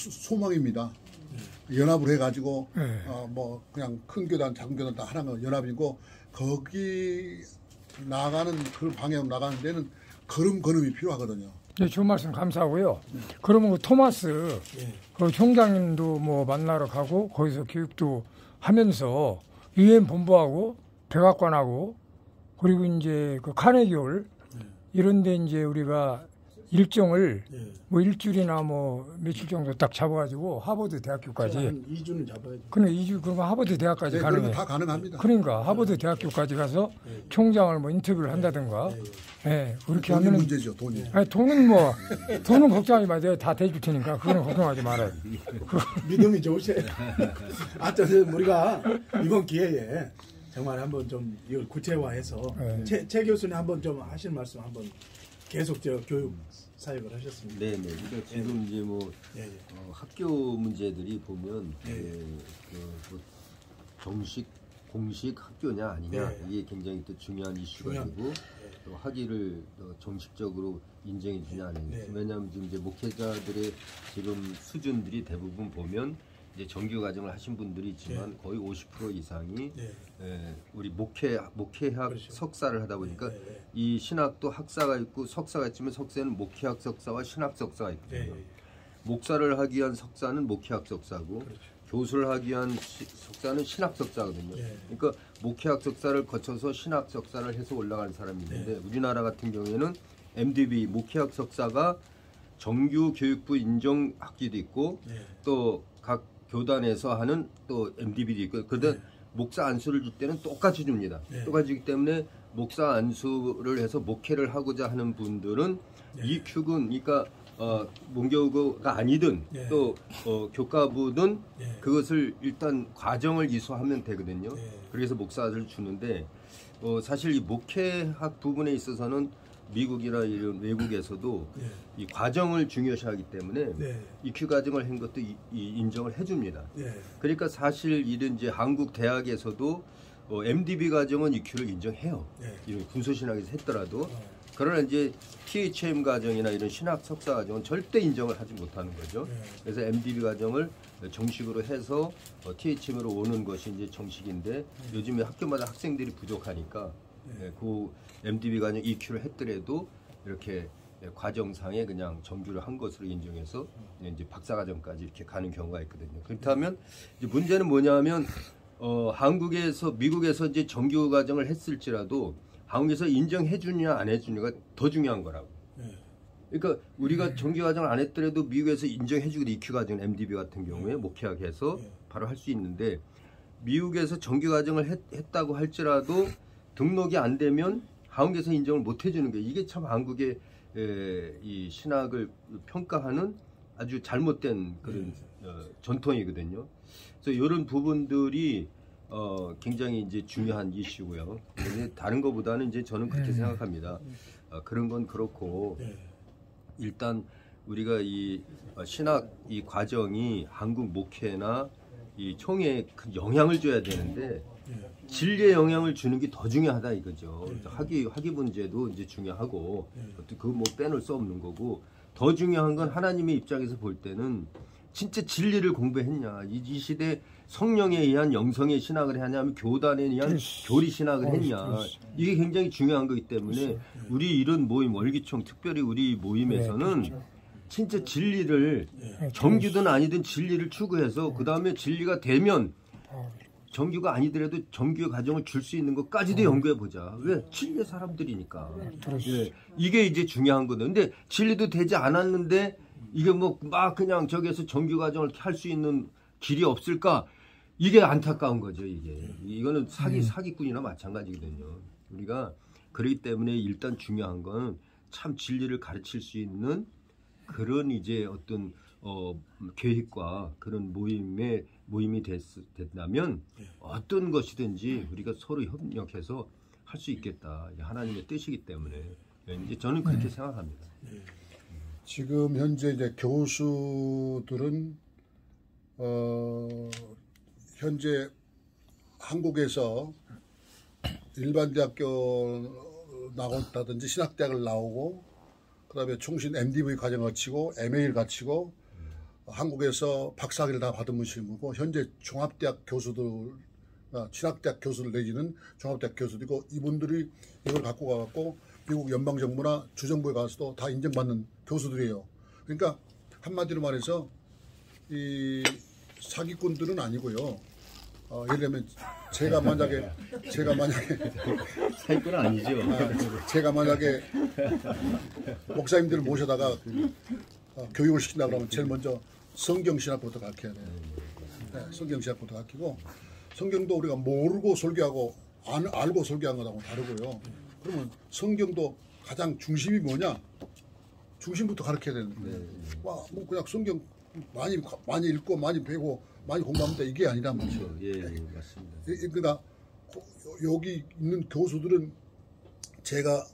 소망입니다. 연합을 해가지고 뭐 그냥 큰 교단, 작은 교단 다 하나가 연합이고 거기 나가는 그 방향으로 나가는 데는 걸음걸음이 필요하거든요. 네, 좋은 말씀 감사하고요. 그러면 그 토마스 그 총장님도 뭐 만나러 가고 거기서 교육도 하면서 유엔 본부하고 백악관하고 그리고 이제 그 카네기홀 이런데 이제 우리가 일정을 뭐 일주일이나 뭐 며칠 정도 딱 잡아가지고 하버드 대학교까지 한 2주는 잡아야죠. 그러니까 2주 그러면 하버드 대학까지 네, 가능해요. 다 가능합니다. 그러니까 하버드 대학교까지 가서 총장을 뭐 인터뷰를 한다든가, 그렇게 돈이 하면은 문제죠, 돈이. 아니, 돈은 걱정하지 마. 내가 다 대줄 테니까 그거는 걱정하지 말아요. 믿음이 좋으세요. 하여튼 우리가 이번 기회에 정말 한번 좀 이걸 구체화해서 최 교수님 한번 좀 하실 말씀 한번 계속 저 교육 사역을 하셨습니다. 네네. 그러니까 지금 이제 뭐 학교 문제들이 보면 뭐 정식 공식 학교냐 아니냐 이게 굉장히 또 중요한 이슈가 되고 또 학위를 정식적으로 인정해 주냐 아니냐. 왜냐하면 지금 이제 목회자들의 지금 수준들이 대부분 보면 이제 정규 과정을 하신 분들이 있지만 거의 50% 이상이 우리 목회학 그렇죠. 석사를 하다 보니까 이 신학도 학사가 있고 석사가 있지만 석사는 목회학 석사와 신학 석사가 있거든요. 목사를 하기 위한 석사는 목회학 석사고 그렇죠. 교수를 하기 위한 석사는 신학 석사거든요. 그러니까 목회학 석사를 거쳐서 신학 석사를 해서 올라가는 사람이 있는데 우리나라 같은 경우에는 MDB 목회학 석사가 정규 교육부 인정 학기도 있고 또 각 교단에서 하는 또 MDB도 있고 그런데 목사 안수를 줄 때는 똑같이 줍니다. 똑같이 주기 때문에 목사 안수를 해서 목회를 하고자 하는 분들은 이 큐군 그러니까 문교부가 아니든 또 교과부든 그것을 일단 과정을 이수하면 되거든요. 그래서 목사를 주는데 사실 이 목회학 부분에 있어서는 미국이나 이런 외국에서도 이 과정을 중요시하기 때문에 EQ 과정을 한 것도 인정을 해줍니다. 그러니까 사실 이런 이제 한국 대학에서도 MDB 과정은 EQ를 인정해요. 이런 군소신학에서 했더라도 그러나 이제 THM 과정이나 이런 신학 석사 과정은 절대 인정을 하지 못하는 거죠. 그래서 MDB 과정을 정식으로 해서 THM으로 오는 것이 이제 정식인데 요즘에 학교마다 학생들이 부족하니까 그 MDB 과정 EQ를 했더라도 이렇게 과정상에 그냥 정규를 한 것으로 인정해서 이제 박사과정까지 이렇게 가는 경우가 있거든요. 그렇다면 이제 문제는 뭐냐면 한국에서 미국에서 이제 정규 과정을 했을지라도 한국에서 인정해 주냐 안 해주냐가 더 중요한 거라고. 그러니까 우리가 정규 과정을 안 했더라도 미국에서 인정해 주고 EQ 과정 MDB 같은 경우에 목회학해서 바로 할 수 있는데 미국에서 정규 과정을 했다고 할지라도 등록이 안 되면 한국에서 인정을 못 해주는 게 이게 참 한국의 이 신학을 평가하는 아주 잘못된 그런 전통이거든요. 그래서 이런 부분들이 굉장히 이제 중요한 이슈고요. 근데 다른 것보다는 이제 저는 그렇게 생각합니다. 그런 건 그렇고 일단 우리가 이 신학 이 과정이 한국 목회나 이 총회에 큰 영향을 줘야 되는데 진리에 영향을 주는 게 더 중요하다 이거죠. 학위 문제도 이제 중요하고 그거 뭐 빼놓을 수 없는 거고 더 중요한 건 하나님의 입장에서 볼 때는 진짜 진리를 공부했냐 이 시대 성령에 의한 영성의 신학을 하냐면 교단에 의한 교리 신학을 했냐 이게 굉장히 중요한 거기 때문에 우리 이런 모임 월기총 특별히 우리 모임에서는 진짜 진리를 정규든 아니든 진리를 추구해서 그 다음에 진리가 되면 정규가 아니더라도 정규 과정을 줄 수 있는 것까지도 연구해 보자. 왜? 진리의 사람들이니까. 이게 이제 중요한 거다. 근데 진리도 되지 않았는데 이게 뭐 막 그냥 저기에서 정규 과정을 할 수 있는 길이 없을까? 이게 안타까운 거죠. 이거는 사기꾼이나 마찬가지거든요. 우리가 그렇기 때문에 일단 중요한 건 참 진리를 가르칠 수 있는 그런 이제 어떤 계획과 그런 모임이 됐다면 어떤 것이든지 우리가 서로 협력해서 할 수 있겠다. 하나님의 뜻이기 때문에 이제 저는 그렇게 생각합니다. 지금 현재 이제 교수들은 현재 한국에서 일반 대학교 나온다든지 신학대학을 나오고 그다음에 총신 MDV 과정을 거치고 MA를 거치고 한국에서 박사학위를 다 받은 분이고 현재 종합대학 교수들, 신학대학 교수를 내지는 종합대학 교수들이고 이분들이 이걸 갖고 가갖고 미국 연방정부나 주정부에 가서도 다 인정받는 교수들이에요. 그러니까 한마디로 말해서 이 사기꾼들은 아니고요. 예를 들면 제가 만약에 사기꾼은 아니죠. 제가 만약에 목사님들을 모셔다가 교육을 시킨다 그러면 제일 먼저 성경신학부터 가르쳐야 돼요. 네, 성경신학부터 가르치고 성경도 우리가 모르고 설교하고 알고 설교한 거하고 다르고요. 그러면 성경도 가장 중심이 뭐냐? 중심부터 가르쳐야 되는데 뭐 그냥 성경 많이 읽고 많이 배우고 많이 공부하면 돼 이게 아니란 말이죠. 예, 맞습니다. 그러니까 여기 있는 교수들은 제가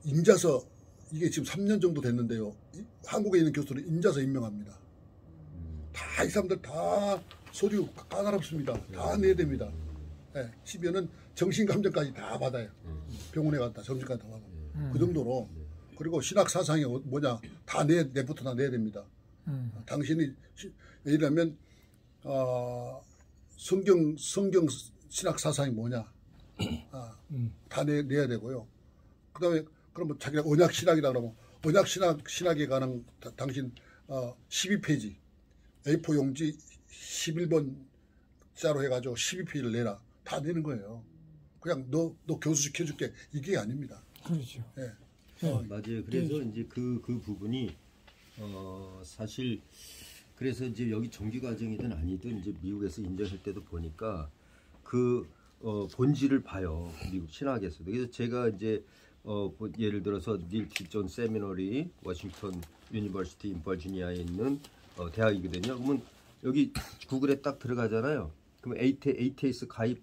인자서 이게 지금 3년 정도 됐는데요. 한국에 있는 교수들은 인자서 임명합니다. 다 이 사람들 다 서류 까다롭습니다. 다 내야 됩니다. 네, 10여는 정신감정까지 다 받아요. 병원에 갔다 정신까지 다 받아요. 그 정도로. 그리고 신학 사상이 뭐냐 다 내부터 다 내야 됩니다. 당신이 예를 들면 성경 신학 사상이 뭐냐 다 내야 되고요. 그다음에 그러면 자기가 언약 신학이다 그러면 언약 신학에 관한 당신 12페이지 A4 용지 11번자로 해가지고 12페이지를 내라 다 내는 거예요. 그냥 너 교수 시켜줄게 이게 아닙니다. 그렇죠. 네. 맞아요. 그래서 이제 그 부분이 사실 그래서 이제 여기 정규 과정이든 아니든 이제 미국에서 인정할 때도 보니까 그 본질을 봐요. 미국 신학에서도. 그래서 제가 이제 뭐 예를 들어서 닐 티 존 세미너리 워싱턴 유니버시티 인 버지니아에 있는 대학이거든요. 그러면 여기 구글에 딱 들어가잖아요. 그럼 ATS 가입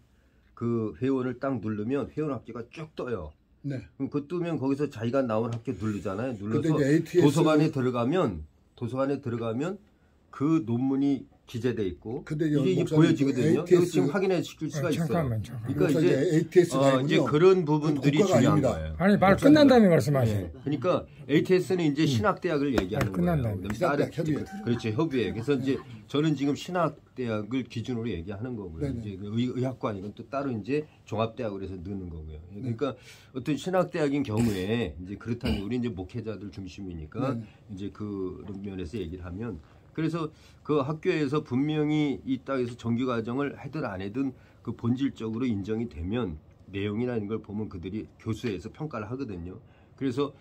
그 회원을 딱 누르면 회원 학교가 쭉 떠요. 네. 그럼 그 뜨면 거기서 자기가 나온 학교 누르잖아요. 눌러서 ATS... 도서관에 들어가면 그 논문이 기재돼 있고 이게 보여지거든요. ATS... 이거 지금 확인해 줄 수가 있어요. 잠깐만. 그러니까 이제 이제 그런 부분들이 중요한 아닙니다. 거예요. 아니 말 끝난 다음에 말씀하세요. 네. 그러니까 ATS는 이제 신학대학을 얘기하는 끝난 거예요. 다음에. 신학대학 협의회. 그렇죠, 협의회. 그래서 이제 저는 지금 신학대학을 기준으로 얘기하는 거고요. 이제 의학관 이건 또 따로 이제 종합대학으로 해서 넣는 거고요. 그러니까 어떤 신학대학인 경우에 이제 그렇다면 우리 이제 목회자들 중심이니까 이제 그런 면에서 얘기를 하면. 그래서 그 학교에서 분명히 이 땅에서 정규 과정을 하든 안 하든 그 본질적으로 인정이 되면 내용이나 이런 걸 보면 그들이 교수에서 평가를 하거든요. 그래서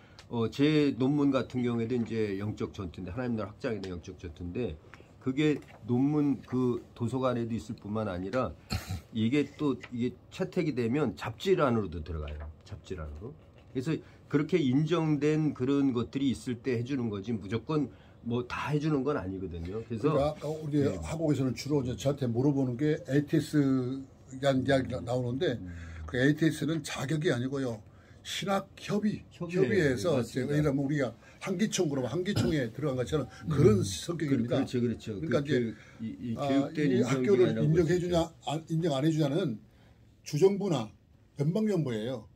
제 논문 같은 경우에도 이제 영적 전투인데 하나님 나라 확장에 대한 영적 전투인데 그게 논문 그 도서관에도 있을 뿐만 아니라 이게 채택이 되면 잡지란으로도 들어가요. 잡지란으로. 그래서 그렇게 인정된 그런 것들이 있을 때 해주는 거지 무조건 뭐 다 해주는 건 아니거든요. 그래서 그러니까 우리 학국에서는 주로 저한테 물어보는 게 ATS라는 이야기가 나오는데 그 ATS는 자격이 아니고요. 신학협의회에서 예를 들면 우리가 한기총 그러면 한기총에 들어간 것처럼 그런 성격입니다. 그렇죠. 그러니까 이제 교육된 이 학교를 인정해주냐 인정 안 해주냐는 주정부나 연방정부예요.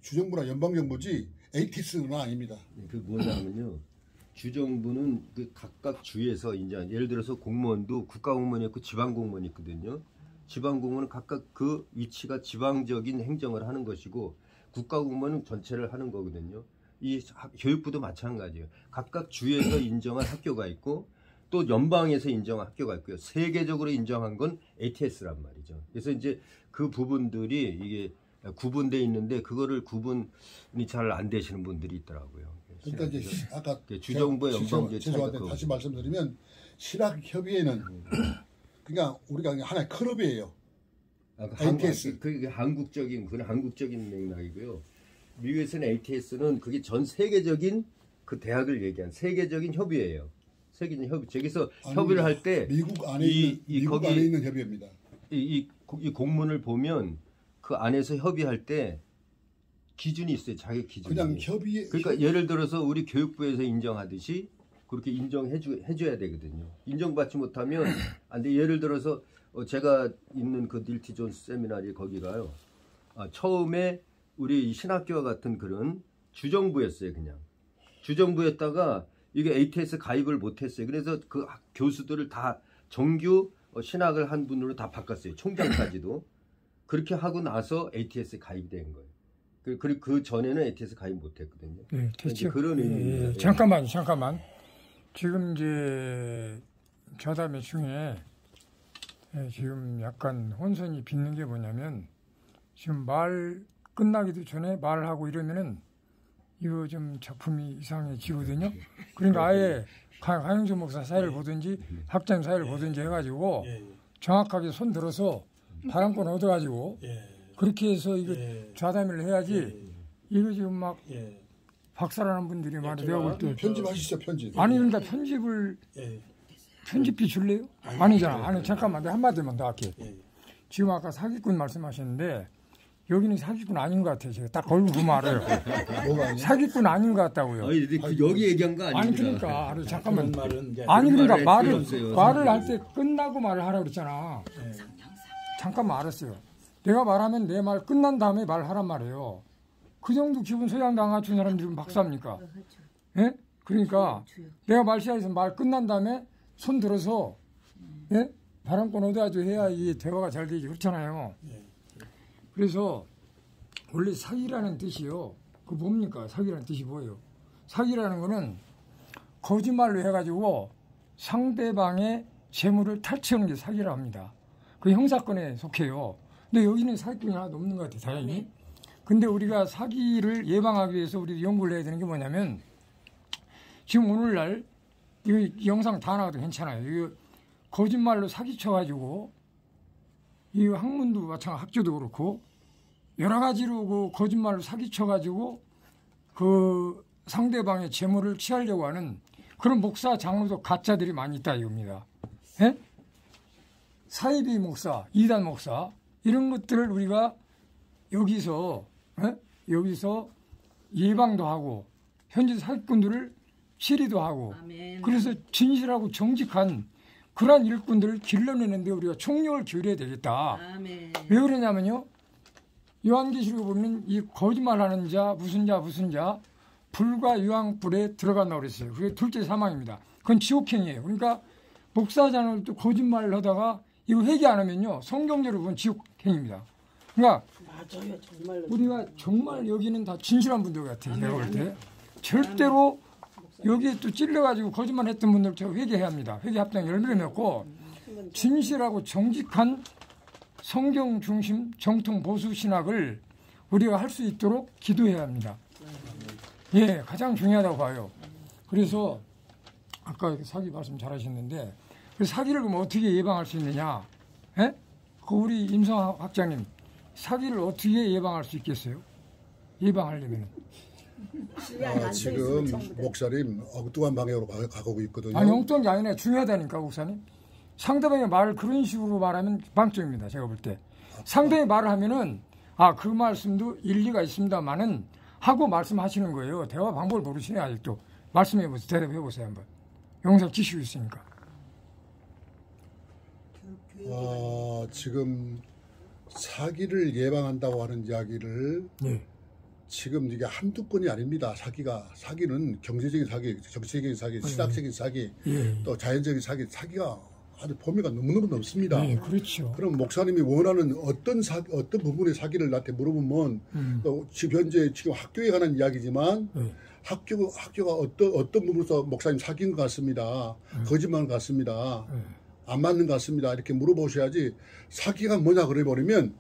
주정부나 연방정부지 ATS는 아닙니다. 그 뭐냐면요. 주정부는 그 각각 주에서 인정. 예를 들어서 공무원도 국가공무원이 있고 지방공무원이 있거든요. 지방공무원은 각각 그 위치가 지방적인 행정을 하는 것이고 국가공무원은 전체를 하는 거거든요. 이 교육부도 마찬가지예요. 각각 주에서 인정한 학교가 있고 또 연방에서 인정한 학교가 있고요. 세계적으로 인정한 건 ATS란 말이죠. 그래서 이제 그 부분들이 이게 구분돼 있는데 그거를 구분이 잘 안 되시는 분들이 있더라고요. 그러니까 이제 아까 주정부의 연방제 죄송한데 다시 말씀드리면 신학협의회는 그러니까 우리가 하나의 클럽이에요. ATS 그게 그건 한국적인 맥락이고요. 미국에서는 ATS는 그게 전 세계적인 그 대학을 얘기한 세계적인 협의회예요. 세계적인 협의. 저기서 협의를 할 때 미국 안에 있는 협의회입니다. 이 공문을 보면 그 안에서 협의할 때 기준이 있어요. 자기 기준이. 그냥 협의. 그러니까 예를 들어서 우리 교육부에서 인정하듯이 그렇게 해줘야 되거든요. 인정받지 못하면 안 돼. 예를 들어서 제가 있는 그 닐 티 존 세미나리 거기가요. 처음에 우리 신학교와 같은 그런 주정부였어요. 그냥 주정부였다가 이게 ATS 가입을 못했어요. 그래서 그 교수들을 다 정규 신학을 한 분으로 다 바꿨어요. 총장까지도. 그렇게 하고 나서 ATS 가입된 거예요. 그리고 그 전에는 ATS 가입 못했거든요. 네, 됐죠. 그런 의미입니다. 잠깐만. 지금 이제 좌담회 중에 지금 약간 혼선이 빚는 게 뭐냐면 지금 말 끝나기도 전에 말하고 이러면은 이거 좀 작품이 이상해지거든요. 그러니까 아예 강영주 목사 사회를 보든지 학장 사회를 보든지 해가지고 정확하게 손 들어서 발언권 얻어가지고 그렇게 해서 이거 좌담회를 해야지 이거 지금 막 박살나는 분들이 많이 내가 볼 때 편집하시죠, 편집. 아니 그러니까 편집비 줄래요? 아니잖아. 아니 잠깐만 내가 한마디만 더 할게. 지금 아까 사기꾼 말씀하셨는데 여기는 사기꾼 아닌 것 같아요. 제가 딱 얼굴 보면 알아요. 사기꾼 아닌 것 같다고요. 아니, 여기 얘기한 거 아닙니다. 아니 그러니까 아니 잠깐만. 아니 그러니까 말을 할 때 끝나고 말을 하라고 그랬잖아. 잠깐만 알았어요. 내가 말하면 내 말 끝난 다음에 말하란 말이에요. 그 정도 기분 소양 당하준 사람들은 박사입니까? 예? 그러니까 내가 말시아에서 말 끝난 다음에 손 들어서 예? 발언권 얻어가지고 해야 이 대화가 잘 되지 그렇잖아요. 그래서 원래 사기라는 뜻이요. 그 뭡니까? 사기라는 뜻이 뭐예요? 사기라는 거는 거짓말로 해가지고 상대방의 재물을 탈취하는 게 사기라 합니다. 그 형사권에 속해요. 근데 여기는 사기꾼이 하나도 없는 것 같아요. 다행히. 근데 우리가 사기를 예방하기 위해서 우리 연구를 해야 되는 게 뭐냐면 지금 오늘날 이 영상 다 나와도 괜찮아요. 이거 거짓말로 사기쳐가지고 이 학문도 마찬가지 학교도 그렇고 여러 가지로 그 거짓말로 사기쳐가지고 그 상대방의 재물을 취하려고 하는 그런 목사 장로도 가짜들이 많이 있다 이겁니다. 예? 사이비 목사, 이단 목사 이런 것들을 우리가 여기서 예방도 하고 현재 사기꾼들을 치리도 하고 아멘. 그래서 진실하고 정직한 그러한 일꾼들을 길러내는데 우리가 총력을 기울여야 되겠다. 아멘. 왜 그러냐면요. 요한계시록에 보면 이 거짓말하는 자 무슨 자 불과 유황불에 들어간다고 그랬어요. 그게 둘째 사망입니다. 그건 지옥행이에요. 그러니까 목사장을 거짓말을 하다가 이거 회개 안 하면요. 성경적으로 보면 지옥행입니다. 그러니까 맞아요. 정말로. 우리가 정말 여기는 다 진실한 분들 같아요. 제가 볼 때. 절대로 여기에 또 찔려가지고 거짓말했던 분들 저 회개해야 합니다. 회개 합당 열매를 맺고 진실하고 정직한 성경 중심 정통 보수 신학을 우리가 할 수 있도록 기도해야 합니다. 예, 가장 중요하다고 봐요. 그래서 아까 사기 말씀 잘하셨는데 그 사기를 그럼 어떻게 예방할 수 있느냐? 예? 그 우리 임성 학장님 사기를 어떻게 예방할 수 있겠어요? 예방하려면 지금 목사님 엉뚱한 방향으로 가고 있거든요. 아니 엉뚱한 게 아니라 중요하다니까 목사님. 상대방의 말을 그런 식으로 말하면 방점입니다. 제가 볼 때. 상대의 말을 하면은 그 말씀도 일리가 있습니다만은 하고 말씀하시는 거예요. 대화 방법을 모르시네 아직도. 말씀해보세요. 대답해보세요 한번. 영상 지시고 있으니까. 지금 사기를 예방한다고 하는 이야기를 지금 이게 한두 건이 아닙니다. 사기는 경제적인 사기, 정치적인 사기, 신학적인 사기, 또 자연적인 사기가 아주 범위가 너무너무 넓습니다. 네, 그렇죠. 그럼 목사님이 원하는 어떤 부분의 사기를 나한테 물어보면 또 지금 현재 학교에 관한 이야기지만 학교가 어떤 부분에서 목사님 사기인 것 같습니다. 거짓말 같습니다. 안 맞는 것 같습니다. 이렇게 물어보셔야지 사기가 뭐냐 그래버리면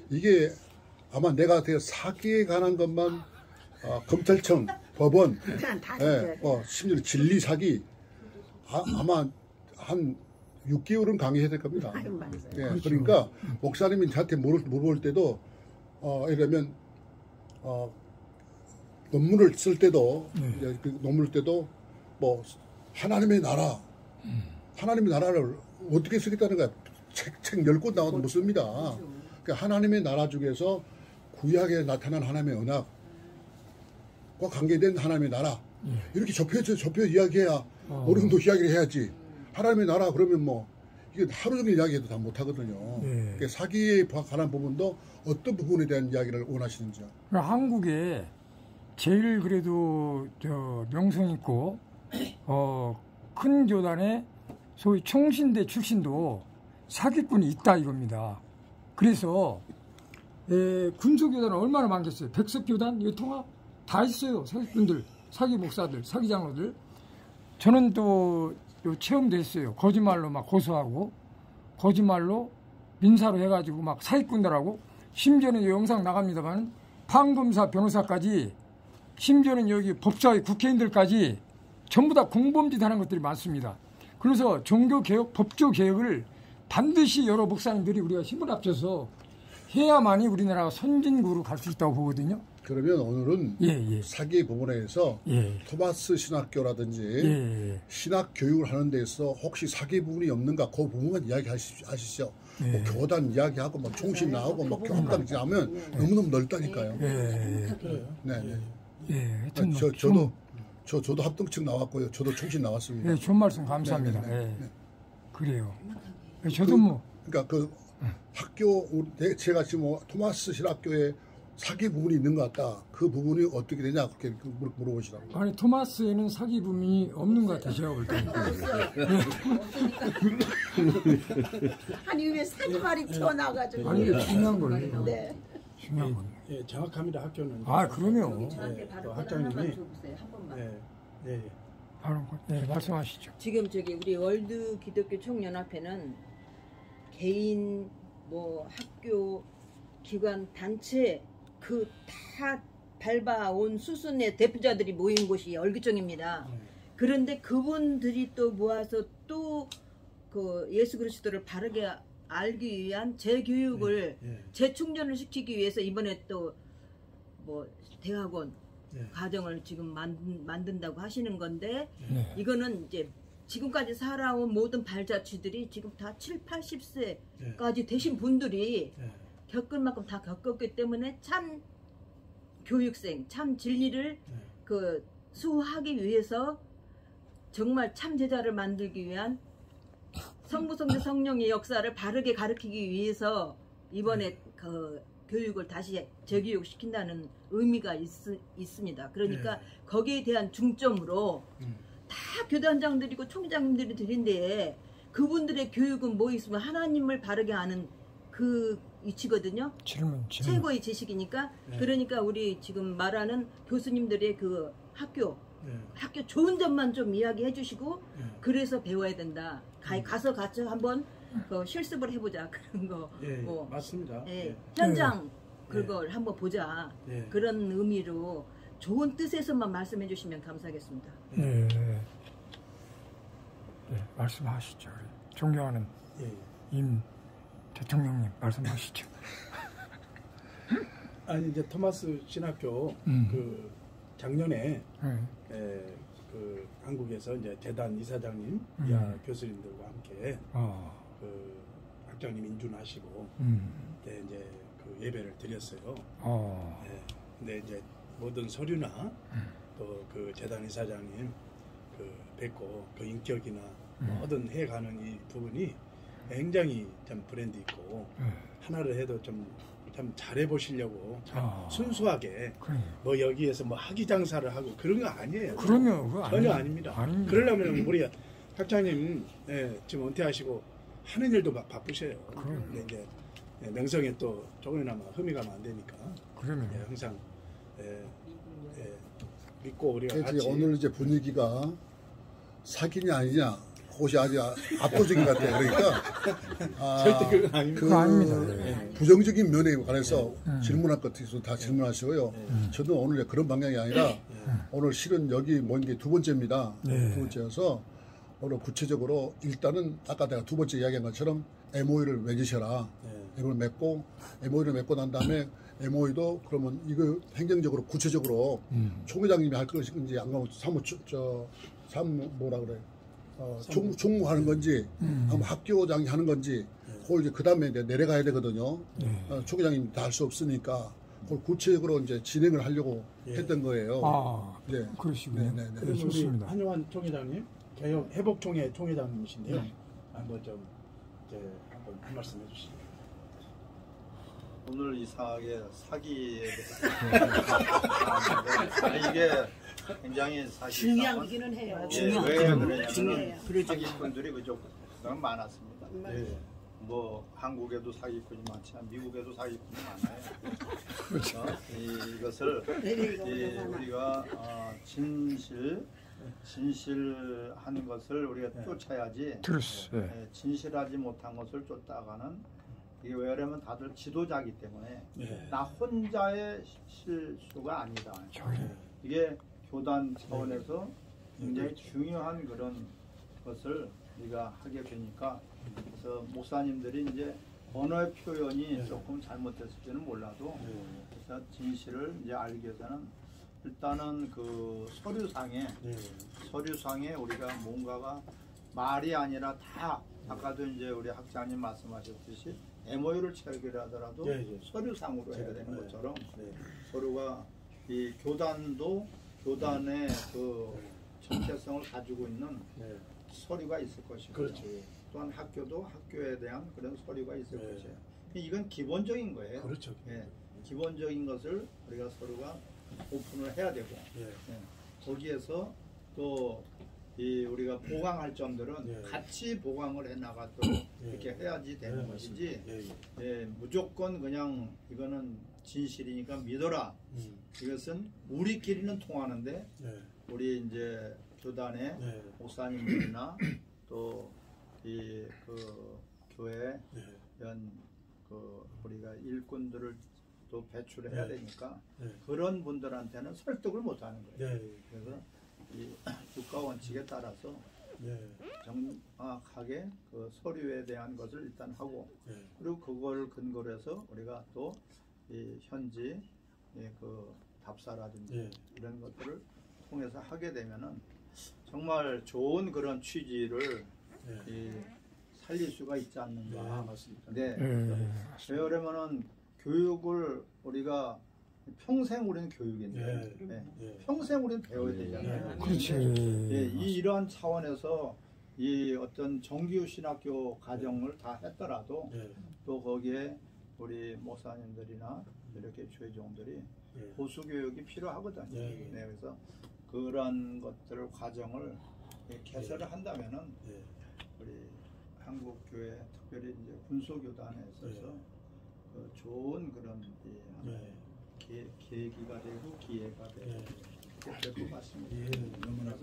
이게 아마 내가 사기에 관한 것만 검찰청, 법원, 심지어 진리 사기 아마 한 6개월은 강의해야 될 겁니다. 그렇죠. 그러니까 목사님이 저한테 물어볼 때도 이러면 논문을 쓸 때도 논문을 때도 뭐 하나님의 나라를 어떻게 쓰겠다는 거야. 책 10권 나와도 못 씁니다. 그러니까 하나님의 나라 중에서 구약에 나타난 하나님의 언약과 관계된 하나님의 나라 이렇게 좁혀 이야기해야 어느 정도 이야기를 해야지. 하나님의 나라 그러면 뭐 이게 하루 종일 이야기해도 다 못하거든요. 그러니까 사기에 관한 부분도 어떤 부분에 대한 이야기를 원하시는지요? 한국에 제일 그래도 명성 있고 큰 교단의 소위 총신대 출신도 사기꾼이 있다 이겁니다. 그래서 군소교단은 얼마나 많겠어요. 백석교단, 유통합 다 있어요. 사기꾼들, 사기 목사들, 사기 장로들. 저는 또 체험도 했어요. 거짓말로 막 고소하고 거짓말로 민사로 해가지고 막 사기꾼들하고 심지어는 영상 나갑니다만 판검사, 변호사까지 심지어는 여기 법사위 국회의원들까지 전부 다 공범짓 하는 것들이 많습니다. 그래서 종교개혁, 법조개혁을 반드시 여러 목사님들이 우리가 힘을 합쳐서 해야만이 우리나라가 선진국으로 갈 수 있다고 보거든요. 그러면 오늘은 사기 부분에서 토마스 신학교라든지 신학 교육을 하는 데서 혹시 사기 부분이 없는가 그 부분만 이야기하시죠. 뭐 교단 이야기하고 뭐 총신 나오고 뭐 교합당 하면 너무너무 넓다니까요. 하여튼 저도 합동측 나왔고요. 저도 총신 나왔습니다. 좋은 말씀 감사합니다. 그래요. 저도 뭐 그러니까 그 학교 제가 지금 토마스 신학교에 사기 부분이 있는 것 같다. 그 부분이 어떻게 되냐 그렇게 물어보시라고. 아니 토마스에는 사기 부분이 없는 것 같아요. 제가 볼 때. 아니 왜 사기 말이 튀어나와가지고. 아니 이게 중요한 거예요. 네. 중요한 거. 예, 정확합니다. 학교는. 그럼요. 저한테 바로 학장님이 줘보세요. 한 번만. 바로 말씀하시죠. 지금 저기 우리 월드 기독교 총연합회는 개인 뭐 학교 기관 단체 그 다 밟아온 수순의 대표자들이 모인 곳이 월기총입니다. 그런데 그분들이 또 모아서 또 그 예수 그리스도를 바르게 알기 위한 재교육을 재충전을 시키기 위해서 이번에 또 뭐 대학원 과정을 지금 만든다고 하시는 건데 이거는 이제 지금까지 살아온 모든 발자취들이 지금 다 7, 80세까지 되신 분들이 겪을 만큼 다 겪었기 때문에 참 교육생, 참 진리를 그 수호하기 위해서 정말 참 제자를 만들기 위한 성부, 성자, 성령의 역사를 바르게 가르치기 위해서 이번에 그 교육을 다시 재교육 시킨다는 의미가 있습니다. 그러니까 거기에 대한 중점으로 다 교단장들이고 총장님들이 드린데 그분들의 교육은 뭐 있으면 하나님을 바르게 아는 그 위치거든요. 질문. 최고의 지식이니까. 그러니까 우리 지금 말하는 교수님들의 그 학교 좋은 점만 좀 이야기해 주시고 그래서 배워야 된다. 가서 같이 한번 그 실습을 해보자. 그런 거. 뭐 맞습니다. 현장 그걸 한번 보자. 그런 의미로 좋은 뜻에서만 말씀해 주시면 감사하겠습니다. 말씀하시죠. 존경하는 임 대통령님 말씀하시죠. 아니 이제 토마스 신학교 그 작년에 그 한국에서 이제 재단 이사장님, 이하 교수님들과 함께 그 학장님 인준하시고 그때 이제 그 예배를 드렸어요. 근데 이제 모든 서류나 또 그 재단 이사장님 그 뵙고 그 인격이나 뭐든 해가는 이 부분이 굉장히 참 브랜드 있고 하나를 해도 좀 잘해 보시려고 순수하게 뭐 여기에서 뭐 학위 장사를 하고 그런 거 아니에요. 그럼요. 전혀 아닙니다. 그러려면 우리 학장님 지금 은퇴하시고 하는 일도 바쁘셔요. 근데 이제 명성에 또 조금이나마 흠이 가면 안 되니까. 그러면 항상 믿고 우리가 같이 오늘 이제 분위기가 사기냐 아니냐 그것이 아주 압도적인 것 같아요. 그러니까 절대 그건 아닙니다. 그거 아닙니다. 부정적인 면에 관해서 질문할 것 같아서 다 질문하시고요. 저도 오늘 그런 방향이 아니라 오늘 실은 여기 모인 게 두 번째입니다. 두 번째여서 오늘 구체적으로 일단은 아까 내가 두 번째 이야기한 것처럼 MOU를 맺으셔라. MOU를 맺고 난 다음에 MOU도 그러면 이거 행정적으로 구체적으로 총회장님이 할 것인지 안 가면 총무하는 건지 아니면 학교장이 하는 건지 그걸 이제 그 다음에 이제 내려가야 되거든요. 총회장님이 다 할 수 없으니까 그걸 구체적으로 이제 진행을 하려고 했던 거예요. 그러시군요. 네, 좋습니다. 한용환 총회장님, 회복총회 총회장님이신데요. 한번 좀 이제 한번 한 말씀 해주시죠. 돈을 이상하게 사기에 이게 굉장히 사실 중요하기는 해요. 왜 그러냐면 중요해요. 사기꾼들이 그쪽 너무 많았습니다. 뭐 한국에도 사기꾼이 많지만 미국에도 사기꾼이 많아요. 그래서 이것을 우리가 진실한 것을 우리가 쫓아야지. 진실하지 못한 것을 쫓다가는 이게 왜냐면 다들 지도자이기 때문에 나 혼자의 실수가 아니다. 이게 교단 차원에서 굉장히 중요한 그런 것을 우리가 하게 되니까 그래서 목사님들이 이제 언어의 표현이 조금 잘못됐을지는 몰라도 그래서 진실을 이제 알기 위해서는 일단은 그 서류상에 우리가 뭔가가 말이 아니라 다 아까도 이제 우리 학장님 말씀하셨듯이 MOU를 체결하더라도 서류상으로 해야 되는 것처럼 서로가 이 교단의 그 정체성을 가지고 있는 서류가 있을 것이고 또한 학교도 학교에 대한 그런 서류가 있을 것이에요. 이건 기본적인 거예요. 그렇죠. 기본적인 것을 우리가 서로가 오픈을 해야 되고 거기에서 또 우리가 보강할 점들은 같이 보강을 해 나가도록 이렇게 해야지 되는 것이지 무조건 그냥 이거는 진실이니까 믿어라. 이것은 우리끼리는 통하는데 우리 이제 교단의 목사님들이나 또 그 교회 이런 그 우리가 일꾼들을 또 배출해야 되니까 그런 분들한테는 설득을 못 하는 거예요. 그래서 이 국가 원칙에 따라서 정확하게 그 서류에 대한 것을 일단 하고 그리고 그걸 근거로 해서 우리가 또 이 현지 그 답사라든지 이런 것들을 통해서 하게 되면은 정말 좋은 그런 취지를 살릴 수가 있지 않는가. 맞습니다. 그러면은 교육을 우리가 평생 우리는 교육인데 평생 우리는 배워야 되잖아요. 그렇지. 이러한 차원에서 이 어떤 정규 신학교 과정을 다 했더라도 또 거기에 우리 목사님들이나 이렇게 주회종들이 보수 교육이 필요하거든요. 그래서 그런 것들을 과정을 개설을 한다면은 우리 한국 교회 특별히 이제 군소교단에 있어서 그 좋은 그런 계기가 되고 기회가 되고 될 것 같습니다. 너무나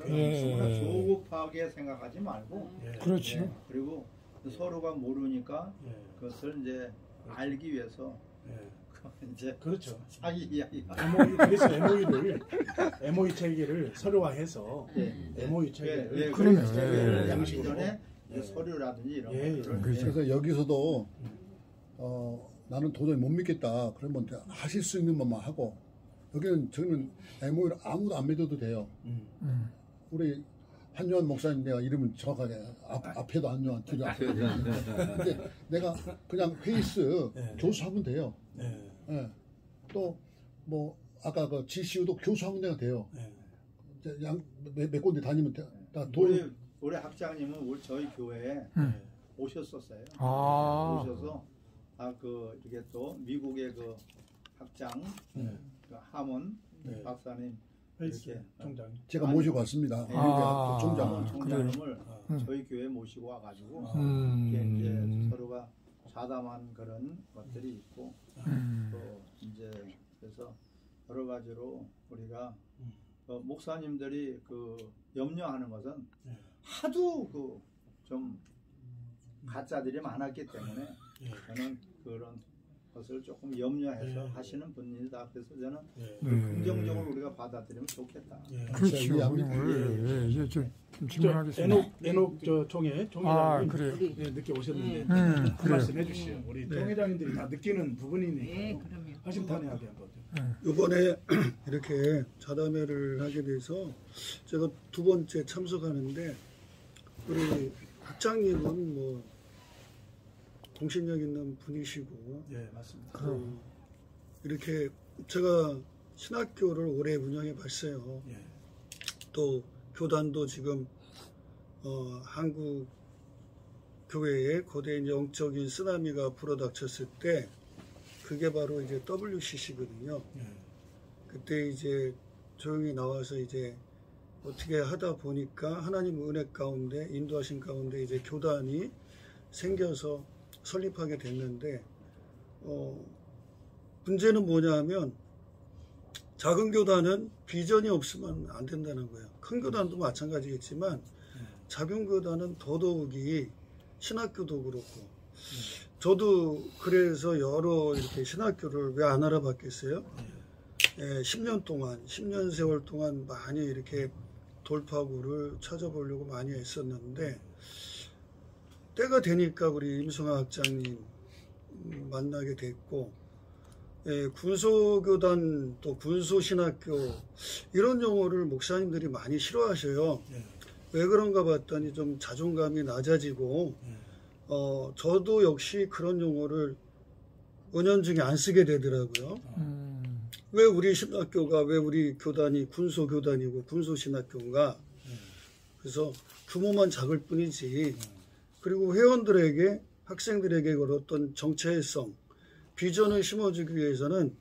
조급하게 생각하지 말고 그렇죠. 그리고 서로가 모르니까 그것을 이제 알기 위해서 이제 그렇죠. 사기 이야기가 그래서 MOU 체계를 서류화해서 MOU 체계를 그러면 양식 전에 서류라든지 이런 것들을 그래서 여기서도 나는 도저히 못 믿겠다. 그러면 하실 수 있는 것만 하고 여기는 저는 MOU를 아무도 안 믿어도 돼요. 우리 한요한 목사님 내가 이름은 정확하게 앞에도 한요한 뒤도 앞에도 근데 내가 그냥 페이스 교수하면 돼요. 또 뭐 아까 그 GCU도 교수하면 내가 돼요. 몇 군데 다니면 다 우리 학장님은 저희 교회에 오셨었어요. 오셔서 그 이게 또 미국의 그 학장 그 하몬 박사님 이렇게 총장 제가 모시고 왔습니다. 총장님을 저희 교회에 모시고 와가지고 이제 서로가 자담한 그런 것들이 있고 또 이제 그래서 여러 가지로 우리가 목사님들이 그 염려하는 것은 하도 그 좀 가짜들이 많았기 때문에 저는 그런 것을 조금 염려해서 하시는 분이다. 그래서 저는 긍정적으로 우리가 받아들이면 좋겠다. 그렇죠. 이제 좀 질문하겠습니다. 에녹 총회장님 늦게 오셨는데 한 말씀 해주시죠. 우리 총회장님들이 다 느끼는 부분이니까 화심탄회하게 한번. 이번에 이렇게 자담회를 하게 돼서 제가 2번째 참석하는데 우리 학장님은 뭐 공신력 있는 분이시고 맞습니다. 이렇게 제가 신학교를 오래 운영해 봤어요. 또 교단도 지금 한국 교회에 거대한 영적인 쓰나미가 불어닥쳤을 때 그게 바로 이제 WCC거든요. 그때 이제 조용히 나와서 이제 어떻게 하다 보니까 하나님 은혜 가운데 인도하신 가운데 이제 교단이 생겨서 설립하게 됐는데 문제는 뭐냐면 작은 교단은 비전이 없으면 안 된다는 거예요. 큰 교단도 마찬가지겠지만 작은 교단은 더더욱이 신학교도 그렇고 저도 그래서 여러 이렇게 신학교를 왜 안 알아봤겠어요? 10년 동안 10년 세월 동안 많이 이렇게 돌파구를 찾아보려고 많이 했었는데 때가 되니까 우리 임성아 학장님 만나게 됐고 군소교단 또 군소신학교 이런 용어를 목사님들이 많이 싫어하셔요. 왜 그런가 봤더니 좀 자존감이 낮아지고 저도 역시 그런 용어를 은연중에 안 쓰게 되더라고요. 왜 우리 신학교가 왜 우리 교단이 군소교단이고 군소신학교인가. 그래서 규모만 작을 뿐이지. 그리고 회원들에게 학생들에게 어떤 정체성 비전을 심어주기 위해서는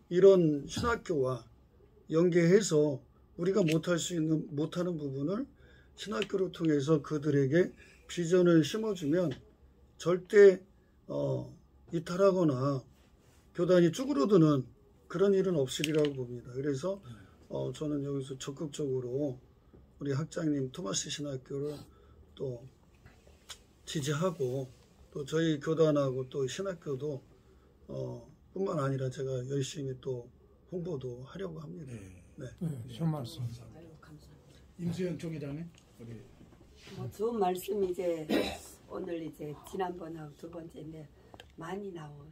이런 신학교와 연계해서 우리가 못하는 부분을 신학교를 통해서 그들에게 비전을 심어주면 절대 이탈하거나 교단이 쭈그러드는 그런 일은 없으리라고 봅니다. 그래서 저는 여기서 적극적으로 우리 학장님 토마스 신학교를 또 지지하고 또 저희 교단하고 또 신학교도 뿐만 아니라 제가 열심히 또 홍보도 하려고 합니다. 네. 좋은 말씀. 임수영 총회장님. 좋은 말씀 이제 오늘 이제 지난번하고 두 번째인데 많이 나오고